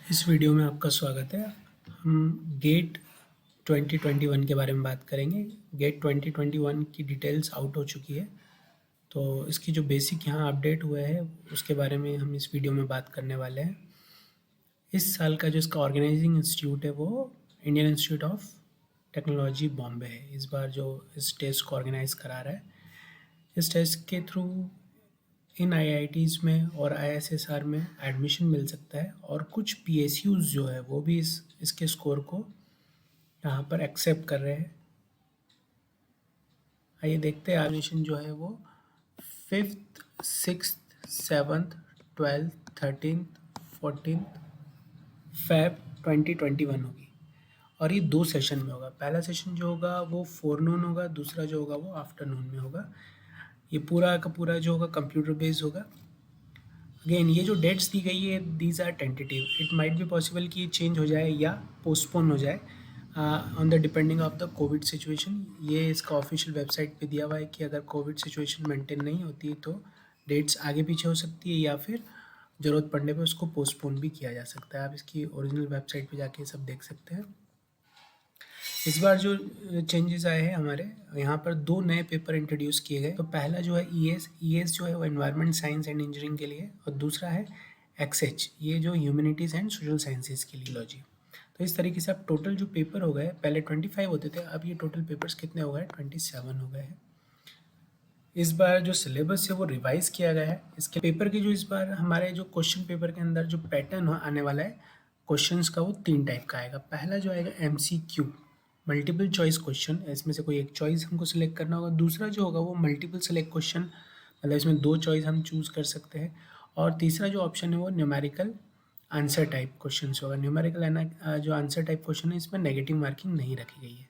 इस वीडियो में आपका स्वागत है। हम गेट 2021 के बारे में बात करेंगे। गेट 2021 की डिटेल्स आउट हो चुकी है, तो इसकी जो बेसिक यहाँ अपडेट हुआ है उसके बारे में हम इस वीडियो में बात करने वाले हैं। इस साल का जो इसका ऑर्गेनाइजिंग इंस्टीट्यूट है वो Indian institute of technology Bombay है। इस बार जो इस टेस्ट को ऑर्गेनाइज करा रहा है, इस टेस्ट के थ्रू इन आईआईटीज़ में और आईएसएसआर में एडमिशन मिल सकता है और कुछ पीएसयूज़ जो है वो भी इसके स्कोर को यहाँ पर एक्सेप्ट कर रहे हैं। आइए देखते हैं एडमिशन जो है वो 5th 6th 7th 12th 13th 14th Feb 2021 होगी और ये 2 सेशन में होगा। पहला सेशन जो होगा वो फोरनून होगा, दूसरा जो होगा वो आफ्टरनून में होगा। ये पूरा का पूरा जो होगा कंप्यूटर बेस्ड होगा। अगेन ये जो डेट्स दी गई है these are tentative, it might be possible कि ये चेंज हो जाए या पोस्टपोन हो जाए on the depending of the covid situation. ये इसका ऑफिशियल वेबसाइट पे दिया हुआ है कि अगर कोविड सिचुएशन मेंटेन नहीं होती है तो डेट्स आगे पीछे हो सकती है या फिर ज़रूरत पड़ने पे उसको पोस्टपोन भी किया जा सकता है। आप इसकी ओरिजिनल वेबसाइट पे जाके सब देख सकते हैं। इस बार जो चेंजेस आए हैं हमारे यहाँ पर 2 नए पेपर इंट्रोड्यूस किए गए। तो पहला जो है ईएस जो है वो एनवायरनमेंट साइंस एंड इंजीनियरिंग के लिए, और दूसरा है एक्सएच, ये जो ह्यूमैनिटीज़ एंड सोशल साइंसेज के लिए लॉजी। तो इस तरीके से अब टोटल जो पेपर हो गए, पहले 25 होते थे, अब ये टोटल पेपर्स कितने हो गए, 27 हो गए हैं। इस बार जो सिलेबस है वो रिवाइज किया गया है। इसके पेपर के जो इस बार हमारे जो क्वेश्चन पेपर के अंदर जो पैटर्न आने वाला है क्वेश्चंस का, वो 3 टाइप का आएगा। पहला जो आएगा एमसीक्यू, मल्टीपल चॉइस क्वेश्चन, इसमें से कोई एक चॉइस हमको सिलेक्ट करना होगा। दूसरा जो होगा वो मल्टीपल सेलेक्ट क्वेश्चन, मतलब इसमें 2 चॉइस हम चूज़ कर सकते हैं। और तीसरा जो ऑप्शन है वो न्यूमेरिकल आंसर टाइप क्वेश्चन होगा। न्यूमेरिकल जो आंसर टाइप क्वेश्चन है इसमें नेगेटिव मार्किंग नहीं रखी गई है।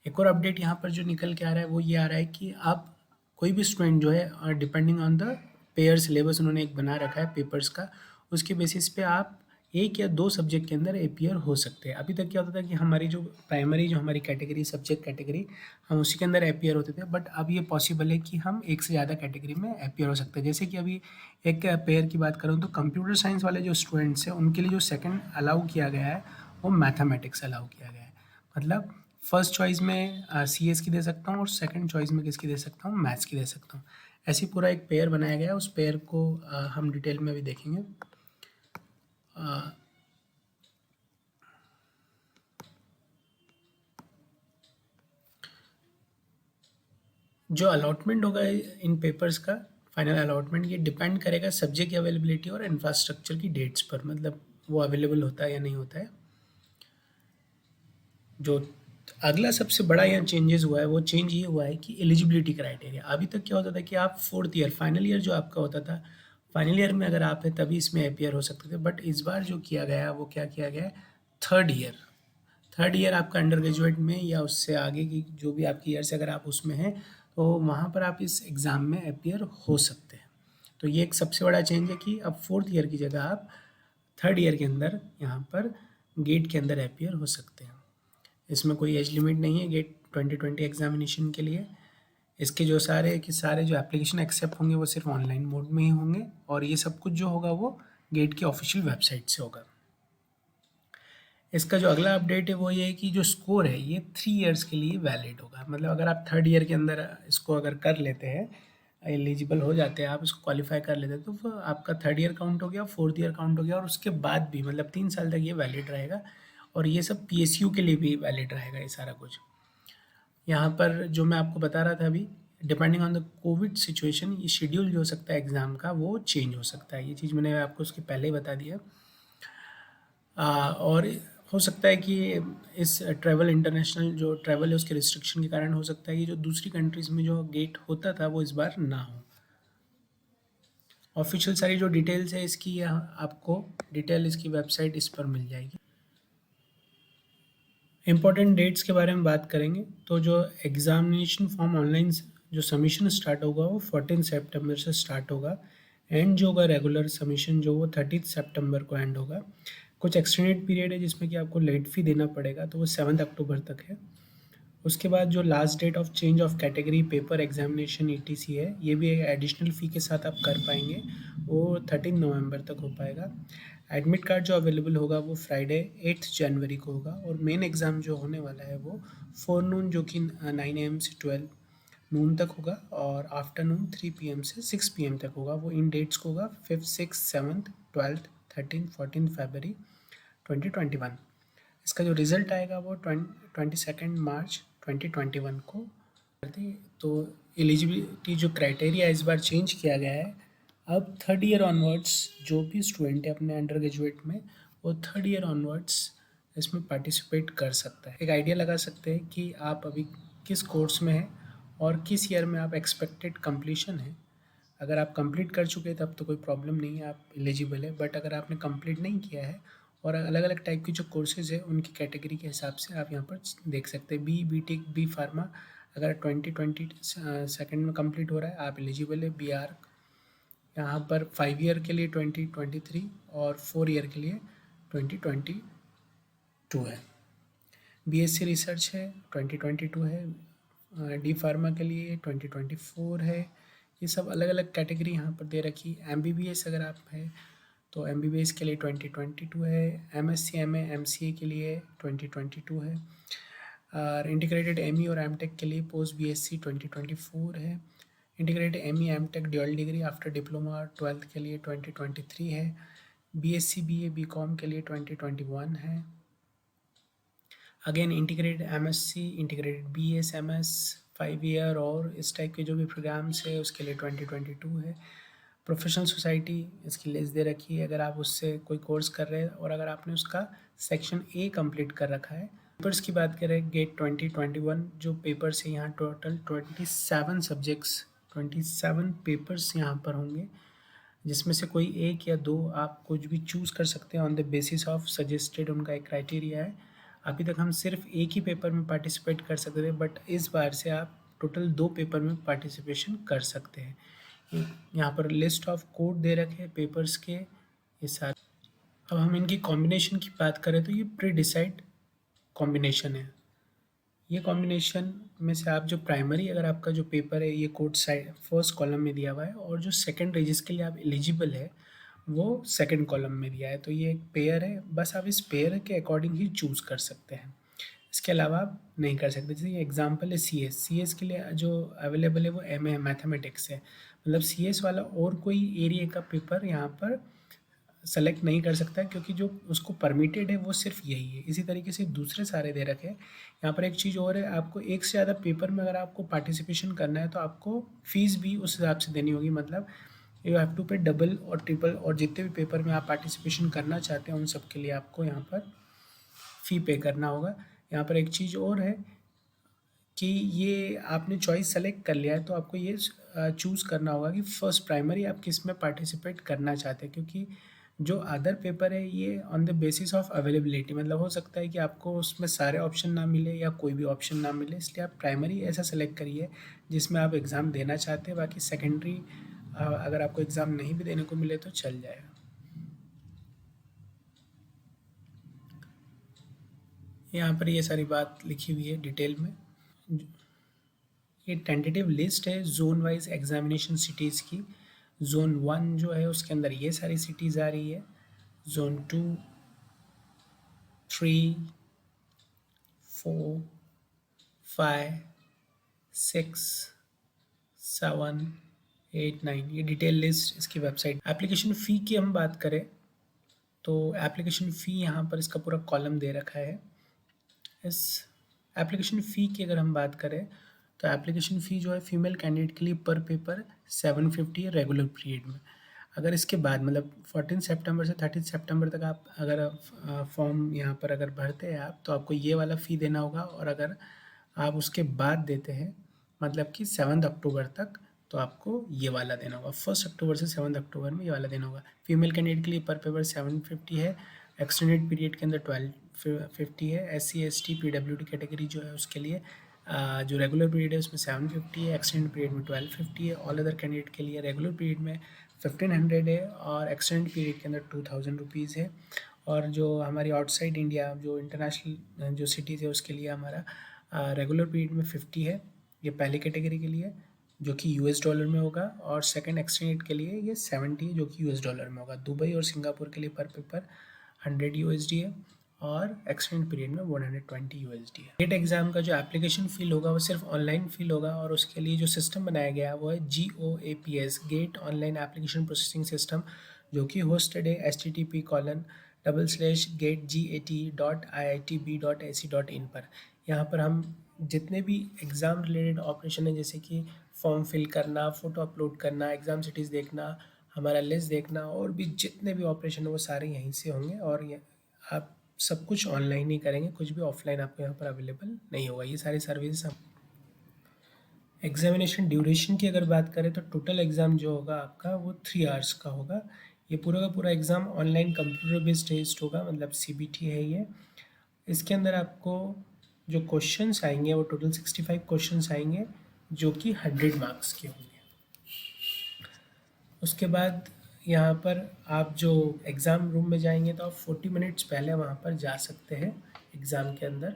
एक और अपडेट यहाँ पर जो निकल के आ रहा है वो ये आ रहा है कि आप कोई भी स्टूडेंट जो है depending on the pair syllabus उन्होंने एक बना रखा है पेपर्स का, उसके बेसिस पे आप 1 या 2 सब्जेक्ट के अंदर अपीयर हो सकते हैं। अभी तक क्या होता था कि हमारी जो प्राइमरी जो हमारी कैटेगरी सब्जेक्ट कैटेगरी, हम उसी के अंदर अपीयर होते थे, बट अब ये पॉसिबल है कि हम एक से ज़्यादा कैटेगरी में अपीयर हो सकते हैं। जैसे कि अभी एक पेयर की बात करूँ तो कंप्यूटर साइंस वाले जो स्टूडेंट्स हैं उनके लिए जो सेकेंड अलाउ किया गया है वो मैथमेटिक्स अलाउ किया गया है। मतलब फर्स्ट चॉइस में सीएस की दे सकता हूँ और सेकंड चॉइस में किसकी दे सकता हूँ, मैथ्स की दे सकता हूँ। ऐसे पूरा एक पेयर बनाया गया है। उस पेयर को हम डिटेल में भी देखेंगे। जो अलॉटमेंट होगा इन पेपर्स का, फाइनल अलॉटमेंट, ये डिपेंड करेगा सब्जेक्ट की अवेलेबिलिटी और इंफ्रास्ट्रक्चर की डेट्स पर, मतलब वो अवेलेबल होता है या नहीं होता है। जो अगला सबसे बड़ा यहाँ चेंजेस हुआ है वो चेंज ये हुआ है कि एलिजिबिलिटी क्राइटेरिया। अभी तक क्या होता था कि आप 4th ईयर फाइनल ईयर जो आपका होता था, फाइनल ईयर में अगर आप है तभी इसमें अपीयर हो सकते थे, बट इस बार जो किया गया है वो क्या किया गया है, 3rd ईयर आपका अंडर ग्रेजुएट में या उससे आगे की जो भी आपकी ईयर्स अगर आप उसमें हैं तो वहाँ पर आप इस एग्ज़ाम में अपीयर हो सकते हैं। तो ये एक सबसे बड़ा चेंज है कि अब 4th ईयर की जगह आप 3rd ईयर के अंदर यहाँ पर गेट के अंदर अपीयर हो सकते हैं। इसमें कोई एज लिमिट नहीं है गेट 2020 एग्जामिनेशन के लिए। इसके जो सारे के सारे जो एप्लीकेशन एक्सेप्ट होंगे वो सिर्फ ऑनलाइन मोड में ही होंगे, और ये सब कुछ जो होगा वो गेट की ऑफिशियल वेबसाइट से होगा। इसका जो अगला अपडेट है वो ये है कि जो स्कोर है ये 3 इयर्स के लिए वैलिड होगा। मतलब अगर आप 3rd ईयर के अंदर इसको अगर कर लेते हैं, एलिजिबल हो जाते हैं, आप इसको क्वालिफाई कर लेते हैं, तो वो आपका 3rd ईयर काउंट हो गया, 4th ईयर काउंट हो गया, और उसके बाद भी मतलब 3 साल तक ये वैलिड रहेगा। और ये सब पीएसयू के लिए भी वैलिड रहेगा ये सारा कुछ। यहाँ पर जो मैं आपको बता रहा था अभी, depending on the covid situation ये शेड्यूल जो हो सकता है एग्ज़ाम का वो चेंज हो सकता है। ये चीज़ मैंने आपको उसके पहले ही बता दिया। और हो सकता है कि इस ट्रैवल इंटरनेशनल जो ट्रैवल है उसके रिस्ट्रिक्शन के कारण हो सकता है कि जो दूसरी कंट्रीज़ में जो गेट होता था वो इस बार ना हो। ऑफिशियल सारी जो डिटेल्स है इसकी आपको डिटेल इसकी वेबसाइट इस पर मिल जाएगी। इम्पॉर्टेंट डेट्स के बारे में बात करेंगे तो जो एग्ज़ामिनेशन फॉर्म ऑनलाइन जो सबमिशन स्टार्ट होगा वो 14 सितंबर से स्टार्ट होगा, एंड जो होगा रेगुलर सबमिशन जो वो 30 सितंबर को एंड होगा। कुछ एक्सटेंडेड पीरियड है जिसमें कि आपको लेट फ़ी देना पड़ेगा, तो वो 7 अक्टूबर तक है। उसके बाद जो last date of change of category paper examination ETC है, ये भी एक एडिशनल फ़ी के साथ आप कर पाएंगे, वो 13 नवंबर तक हो पाएगा। एडमिट कार्ड जो अवेलेबल होगा वो फ्राइडे 8 जनवरी को होगा, और मेन एग्ज़ाम जो होने वाला है वो फोरनून, जो कि 9 AM से 12 नून तक होगा, और आफ्टरनून 3 PM से 6 PM तक होगा। वो इन डेट्स को होगा 5th 6th 7th 12th 13th 14th फरवरी 2021। इसका जो रिज़ल्ट आएगा वो 22 मार्च 2021 को। तो एलिजिबिलिटी जो क्राइटेरिया इस बार चेंज किया गया है, अब थर्ड ईयर ऑनवर्ड्स जो भी स्टूडेंट है अपने अंडर ग्रेजुएट में, वो थर्ड ईयर ऑनवर्ड्स इसमें पार्टिसिपेट कर सकता है। एक आइडिया लगा सकते हैं कि आप अभी किस कोर्स में हैं और किस ईयर में आप एक्सपेक्टेड कंप्लीशन है। अगर आप कंप्लीट कर चुके हैं तब तो कोई प्रॉब्लम नहीं है, आप एलिजिबल है। बट अगर आपने कंप्लीट नहीं किया है और अलग अलग टाइप की जो कोर्सेज़ है उनकी कैटेगरी के हिसाब से आप यहाँ पर देख सकते हैं। बी टेक बी फार्मा अगर 2022 में कंप्लीट हो रहा है, आप एलिजिबल है। BR यहाँ पर 5 ईयर के लिए 2023 और 4 ईयर के लिए 2022 है। BSc रिसर्च है 2022 है। डी फार्मा के लिए 2024 है। ये सब अलग अलग कैटेगरी यहाँ पर दे रखी। MBBS अगर आप है तो MBBS के लिए 2022 है। MSc MA MCA के लिए 2022 है। और इंटीग्रेटेड ME और MTech के लिए पोस्ट BSc 2024 है। Integrated ME MTech dual degree after diploma 12th के लिए 2023 है। BSc BA BCom के लिए 2021 है। Again integrated MSc integrated BS MS 5 year और इस टाइप के जो भी प्रोग्राम्स है उसके लिए 2022 है। प्रोफेशनल सोसाइटी इसकी लिस्ट दे रखी है, अगर आप उससे कोई कोर्स कर रहे हैं और अगर आपने उसका सेक्शन A कंप्लीट कर रखा है। पेपर्स की बात करें, गेट 2021 जो पेपर्स है, यहाँ टोटल 27 सब्जेक्ट्स 27 पेपर्स यहाँ पर होंगे, जिसमें से कोई एक या दो आप कुछ भी चूज़ कर सकते हैं on the basis of suggested, उनका एक क्राइटेरिया है। अभी तक हम सिर्फ एक ही पेपर में पार्टिसिपेट कर सकते थे, बट इस बार से आप टोटल 2 पेपर में पार्टिसिपेशन कर सकते हैं। यहाँ पर लिस्ट ऑफ कोड दे रखे हैं पेपर्स के, ये सारे। अब हम इनकी कॉम्बिनेशन की बात करें तो ये प्री डिसाइड कॉम्बिनेशन है। ये कॉम्बिनेशन में से आप जो प्राइमरी अगर आपका जो पेपर है ये कोड साइड फर्स्ट कॉलम में दिया हुआ है, और जो सेकेंडरी जिसके लिए आप एलिजिबल है वो सेकंड कॉलम में दिया है। तो ये एक पेयर है, बस आप इस पेयर के अकॉर्डिंग ही चूज़ कर सकते हैं, इसके अलावा आप नहीं कर सकते। जैसे ये एग्जांपल है CS के लिए जो अवेलेबल है वो MA मैथमेटिक्स है। मतलब CS वाला और कोई एरिया का पेपर यहाँ पर सेलेक्ट नहीं कर सकता है, क्योंकि जो उसको परमिटेड है वो सिर्फ यही है। इसी तरीके से दूसरे सारे दे रखे हैं। यहाँ पर एक चीज़ और है, आपको एक से ज़्यादा पेपर में अगर आपको पार्टिसिपेशन करना है तो आपको फ़ीस भी उस हिसाब से देनी होगी। मतलब यू हैव टू पे डबल और ट्रिपल, और जितने भी पेपर में आप पार्टिसिपेशन करना चाहते हैं उन सब के लिए आपको यहाँ पर फ़ी पे करना होगा। यहाँ पर एक चीज़ और है कि ये आपने चॉइस सेलेक्ट कर लिया है तो आपको ये चूज़ करना होगा कि फर्स्ट प्राइमरी आप किस में पार्टिसिपेट करना चाहते हैं, क्योंकि जो अदर पेपर है ये on the basis of availability, मतलब हो सकता है कि आपको उसमें सारे ऑप्शन ना मिले या कोई भी ऑप्शन ना मिले, इसलिए आप प्राइमरी ऐसा सेलेक्ट करिए जिसमें आप एग्ज़ाम देना चाहते हैं। बाकी सेकेंडरी अगर आपको एग्ज़ाम नहीं भी देने को मिले तो चल जाएगा। यहाँ पर ये सारी बात लिखी हुई है डिटेल में। ये टेंटेटिव लिस्ट है जोन वाइज एग्जामिनेशन सिटीज़ की। जोन 1 जो है उसके अंदर ये सारी सिटीज़ आ रही है। जोन 2, 3, 4, 5, 6, 7, 8, 9 ये डिटेल लिस्ट इसकी वेबसाइट। एप्लीकेशन फ़ी की हम बात करें तो एप्लीकेशन फ़ी यहाँ पर इसका पूरा कॉलम दे रखा है। इस एप्लीकेशन फ़ी की अगर हम बात करें तो एप्लीकेशन फ़ी जो है फीमेल कैंडिडेट के लिए पर पेपर 750 है रेगुलर पीरियड में। अगर इसके बाद मतलब 14 सितंबर से 30 सितंबर तक आप अगर फॉर्म यहाँ पर अगर भरते हैं आप तो आपको ये वाला फ़ी देना होगा, और अगर आप उसके बाद देते हैं मतलब कि 7 अक्टूबर तक तो आपको ये वाला देना होगा। 1 अक्टूबर से 7 अक्टूबर में ये वाला देना होगा। फीमेल कैंडिडेट के लिए पर पेपर 750 है। एक्सटेंडेड पीरियड के अंदर 1250 है। SC ST PWD कैटेगरी जो है उसके लिए जो रेगुलर पीरियड है उसमें 750 है, एक्सटेंडेड पीरियड में 1250 है। ऑल अदर कैंडिडेट के लिए रेगुलर पीरियड में 1500 है और एक्सटेंडेड पीरियड के अंदर 2000 रुपीज़ है। और जो हमारी आउटसाइड इंडिया जो इंटरनेशनल जो सिटीज़ है उसके लिए हमारा रेगुलर पीरियड में 50 है, ये पहली कैटेगरी के लिए जो कि यूएस डॉलर में होगा, और सेकंड एक्सचेंज रेट के लिए ये 70 है जो कि यूएस डॉलर में होगा। दुबई और सिंगापुर के लिए पर पेपर 100 यूएसडी है, और एक्सटेंड पीरियड में 120 यूएसडी है। गेट एग्जाम का जो एप्लीकेशन फील होगा वो सिर्फ ऑनलाइन फील होगा, और उसके लिए जो सिस्टम बनाया गया है वो है GOAPS, get online application processing system, जो कि होस्टेड है http://gate.iit.ac.in पर। यहाँ पर हम जितने भी एग्ज़ाम रिलेटेड ऑपरेशन है, जैसे कि फॉर्म फिल करना, फ़ोटो अपलोड करना, एग्ज़ाम सिटीज़ देखना, हमारा लिस्ट देखना, और भी जितने भी ऑपरेशन है वो सारे यहीं से होंगे, और ये आप सब कुछ ऑनलाइन ही करेंगे, कुछ भी ऑफलाइन आपको यहाँ पर अवेलेबल नहीं होगा। ये सारी सर्विसेज हम एग्जामिनेशन ड्यूरेशन की अगर बात करें तो टोटल एग्ज़ाम जो होगा आपका वो 3 आवर्स का होगा। ये पूरा का पूरा exam online computer based test होगा, मतलब CBT है ये। इसके अंदर आपको जो क्वेश्चंस आएंगे वो टोटल 65 क्वेश्चंस आएंगे, जो कि 100 मार्क्स के होंगे। उसके बाद यहाँ पर आप जो एग्ज़ाम रूम में जाएंगे तो आप 40 मिनट्स पहले वहाँ पर जा सकते हैं एग्ज़ाम के अंदर,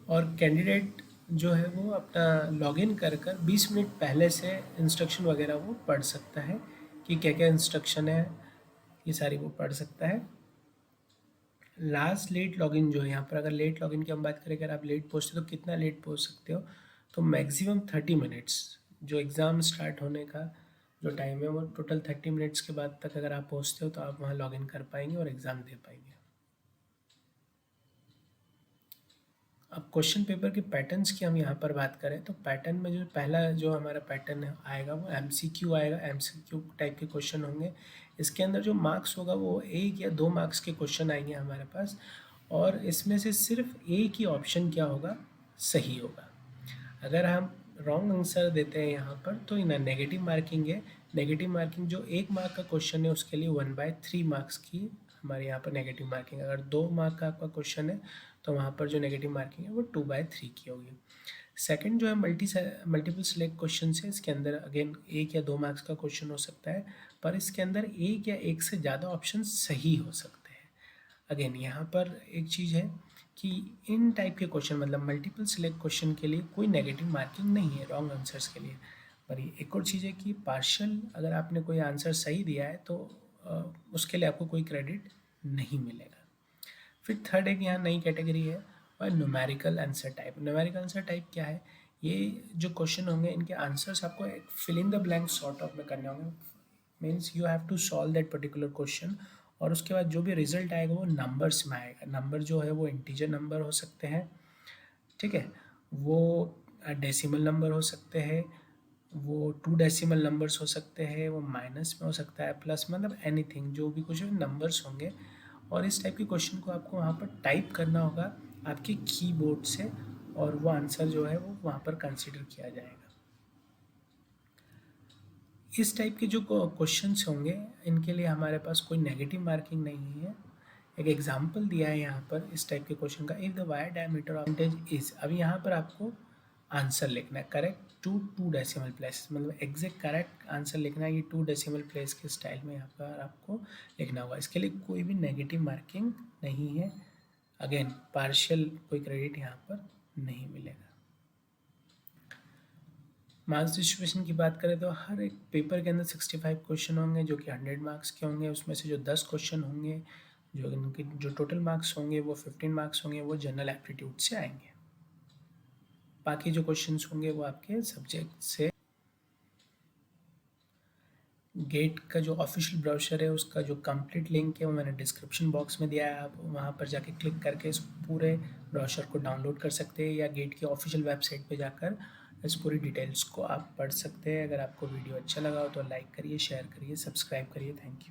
और कैंडिडेट जो है वो अपना लॉगिन कर 20 मिनट पहले से इंस्ट्रक्शन वगैरह वो पढ़ सकता है कि क्या क्या इंस्ट्रक्शन है, ये सारी वो पढ़ सकता है। लास्ट लेट लॉगिन जो है, यहाँ पर अगर लेट लॉगिन की हम बात करें, अगर आप लेट पहुँचते हो तो कितना लेट पहुँच सकते हो, तो मैक्सिमम 30 मिनट्स, जो एग्ज़ाम स्टार्ट होने का जो टाइम है वो टोटल 30 मिनट्स के बाद तक अगर आप पहुँचते हो तो आप वहाँ लॉगिन कर पाएंगे और एग्ज़ाम दे पाएंगे। अब क्वेश्चन पेपर के पैटर्न्स की हम यहाँ पर बात करें तो पैटर्न में जो पहला जो हमारा पैटर्न आएगा वो MCQ आएगा। MCQ टाइप के क्वेश्चन होंगे। इसके अंदर जो मार्क्स होगा वो 1 या 2 मार्क्स के क्वेश्चन आएंगे हमारे पास, और इसमें से सिर्फ एक ही ऑप्शन क्या होगा, सही होगा। अगर हम रॉन्ग आंसर देते हैं यहाँ पर तो इन्हें नेगेटिव मार्किंग है। नेगेटिव मार्किंग जो 1 मार्क का क्वेश्चन है उसके लिए 1/3 मार्क्स की हमारे यहाँ पर नेगेटिव मार्किंग। अगर 2 मार्क का आपका क्वेश्चन है तो वहाँ पर जो नेगेटिव मार्किंग है वो 2/3 की होगी। सेकंड जो है मल्टीपल सेलेक्ट क्वेश्चन है, इसके अंदर अगेन 1 या 2 मार्क्स का क्वेश्चन हो सकता है, पर इसके अंदर 1 या 1 से ज़्यादा ऑप्शन सही हो सकते हैं। अगेन यहाँ पर एक चीज़ है कि इन टाइप के क्वेश्चन, मतलब मल्टीपल सिलेक्ट क्वेश्चन के लिए कोई नेगेटिव मार्किंग नहीं है रॉन्ग आंसर्स के लिए। पर ये एक और चीज़ है कि पार्शियल अगर आपने कोई आंसर सही दिया है तो उसके लिए आपको कोई क्रेडिट नहीं मिलेगा। फिर थर्ड एक यहाँ नई कैटेगरी है और numerical answer type. Numerical answer type क्या है, ये जो क्वेश्चन होंगे इनके आंसर्स आपको fill in the blank sort of में करने होंगे। Means you have to solve that particular question, और उसके बाद जो भी रिजल्ट आएगा वो नंबर्स में आएगा। नंबर जो है वो इंटीजर नंबर हो सकते हैं, ठीक है, वो डेसिमल नंबर हो सकते हैं, वो 2 डेसिमल नंबर्स हो सकते हैं, वो माइनस में हो सकता है, प्लस, मतलब एनीथिंग जो भी कुछ भी नंबर्स होंगे। और इस टाइप के क्वेश्चन को आपको वहाँ पर टाइप करना होगा आपके कीबोर्ड से, और वो आंसर जो है वो वहाँ पर कंसिडर किया जाएगा। इस टाइप के जो क्वेश्चंस होंगे इनके लिए हमारे पास कोई नेगेटिव मार्किंग नहीं है। एक एग्जांपल दिया है यहाँ पर इस टाइप के क्वेश्चन का, if the wire diameter of is. अब यहाँ पर आपको आंसर लिखना है करेक्ट टू 2 डेसिमल प्लेस, मतलब एग्जैक्ट करेक्ट आंसर लिखना है। ये 2 डेसिमल प्लेस के स्टाइल में यहाँ पर आपको लिखना होगा। इसके लिए कोई भी नेगेटिव मार्किंग नहीं है। अगेन पार्शियल कोई क्रेडिट यहाँ पर नहीं मिलेगा। मार्क्स डिस्ट्रीब्यूशन की बात करें तो हर एक पेपर के अंदर 65 क्वेश्चन होंगे जो कि 100 मार्क्स के होंगे। उसमें से जो 10 क्वेश्चन होंगे जो इनके जो टोटल मार्क्स होंगे वो 15 मार्क्स होंगे, वो जनरल एप्टीट्यूड से आएंगे। बाकी जो क्वेश्चंस होंगे वो आपके सब्जेक्ट से। गेट का जो ऑफिशियल ब्राउज़र है उसका जो कंप्लीट लिंक है वो मैंने डिस्क्रिप्शन बॉक्स में दिया है। आप वहाँ पर जाके क्लिक करके इस पूरे ब्राउज़र को डाउनलोड कर सकते हैं, या गेट की ऑफिशियल वेबसाइट पे जाकर इस पूरी डिटेल्स को आप पढ़ सकते हैं। अगर आपको वीडियो अच्छा लगा हो तो लाइक करिए, शेयर करिए, सब्सक्राइब करिए। Thank you.